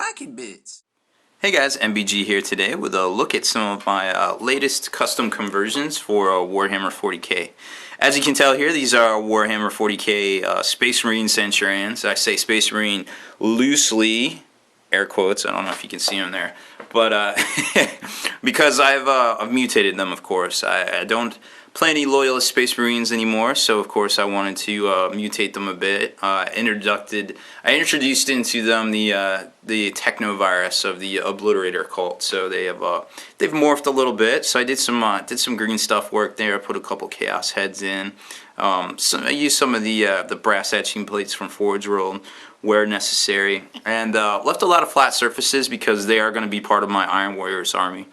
Spiky Bits. Hey guys, MBG here today with a look at some of my latest custom conversions for Warhammer 40k. As you can tell here, these are Warhammer 40k Space Marine Centurions. I say Space Marine loosely, air quotes, I don't know if you can see them there, but because I've mutated them, of course. I don't play any Loyalist Space Marines anymore, so of course I wanted to mutate them a bit. I introduced into them the technovirus of the Obliterator cult, so they've morphed a little bit. So I did some green stuff work there. I put a couple Chaos heads in. I used some of the brass etching plates from Forge World where necessary, and left a lot of flat surfaces because they are going to be part of my Iron Warriors army.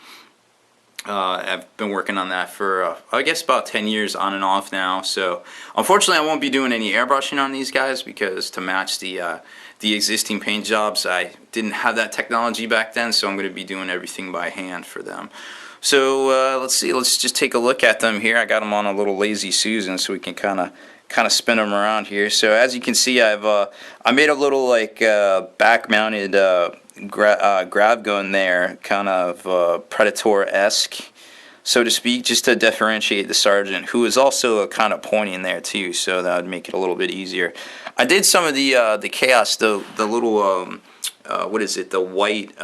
I've been working on that for, I guess, about 10 years on and off now. So, unfortunately, I won't be doing any airbrushing on these guys because to match the existing paint jobs, I didn't have that technology back then. So I'm going to be doing everything by hand for them. So let's see. Let's just take a look at them here. I got them on a little Lazy Susan, so we can kind of spin them around here. So as you can see, I made a little like back-mounted grav gun there, kind of Predator-esque, so to speak, just to differentiate the Sergeant, who is also kind of pointing there too, so that would make it a little bit easier. I did some of the Chaos, the little what is it, the white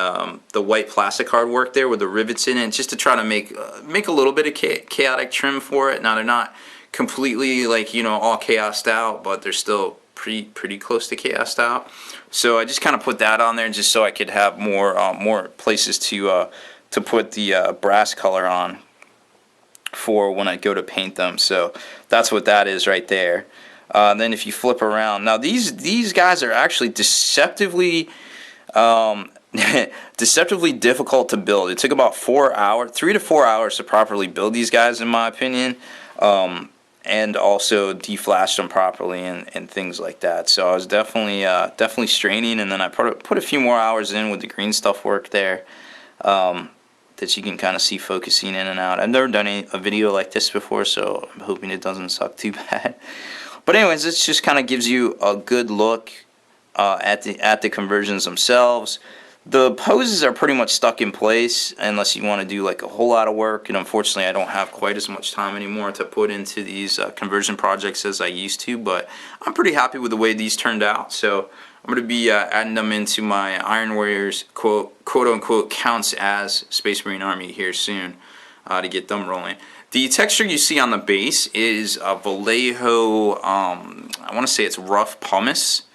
plastic hard work there with the rivets in it, just to try to make a little bit of chaotic trim for it. Now they're not completely, like, you know, all chaosed out, but they're still pretty close to chaosed out. So I just kind of put that on there just so I could have more places to put the brass color on for when I go to paint them. So that's what that is right there. Then if you flip around, now these guys are actually deceptively deceptively difficult to build. It took about 3 to 4 hours to properly build these guys, in my opinion. And also deflashed them properly and things like that. So I was definitely straining, and then I put a few more hours in with the green stuff work there that you can kind of see focusing in and out. I've never done a video like this before, so I'm hoping it doesn't suck too bad. But anyways, this just kind of gives you a good look at the conversions themselves. The poses are pretty much stuck in place unless you want to do like a whole lot of work, and unfortunately I don't have quite as much time anymore to put into these conversion projects as I used to, but I'm pretty happy with the way these turned out. So I'm going to be adding them into my Iron Warriors quote-unquote counts as Space Marine Army here soon to get them rolling. The texture you see on the base is Vallejo, I want to say it's rough pumice,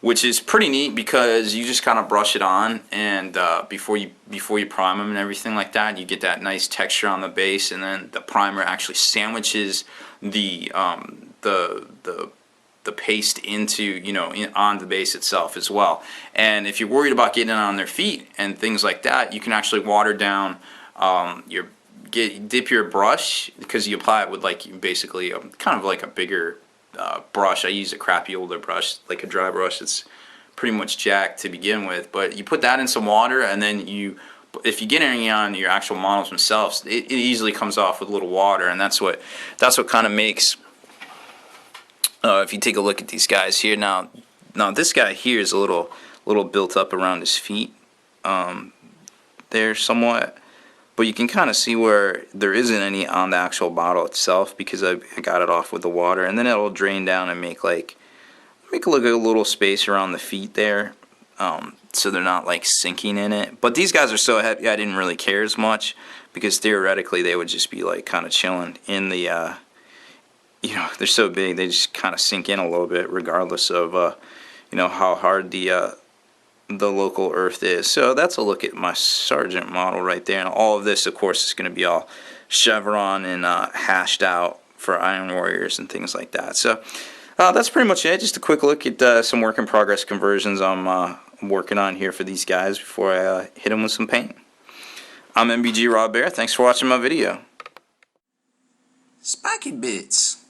which is pretty neat because you just kind of brush it on, and before you prime them and everything like that, you get that nice texture on the base, and then the primer actually sandwiches the paste into, you know, on the base itself as well. And if you're worried about getting it on their feet and things like that, you can actually water down dip your brush, because you apply it with like basically kind of like a bigger brush. I use a crappy older brush, like a dry brush. It's pretty much jacked to begin with, but you put that in some water, and then if you get any on your actual models themselves, it easily comes off with a little water, and that's what kind of makes. If you take a look at these guys here now this guy here is a little built up around his feet there somewhat. But you can kind of see where there isn't any on the actual bottle itself because I got it off with the water, and then it'll drain down and make a little space around the feet there, so they're not like sinking in it. But these guys are so heavy, I didn't really care as much because theoretically they would just be like kind of chilling in the, you know, they're so big they just kind of sink in a little bit regardless of you know, how hard the local earth is. So that's a look at my Sergeant model right there, and all of this of course is going to be all chevron and hashed out for Iron Warriors and things like that. So that's pretty much it. Just a quick look at some work in progress conversions I'm working on here for these guys before I hit them with some paint. I'm MBG Raw Bear. Thanks for watching my video. Spiky Bits.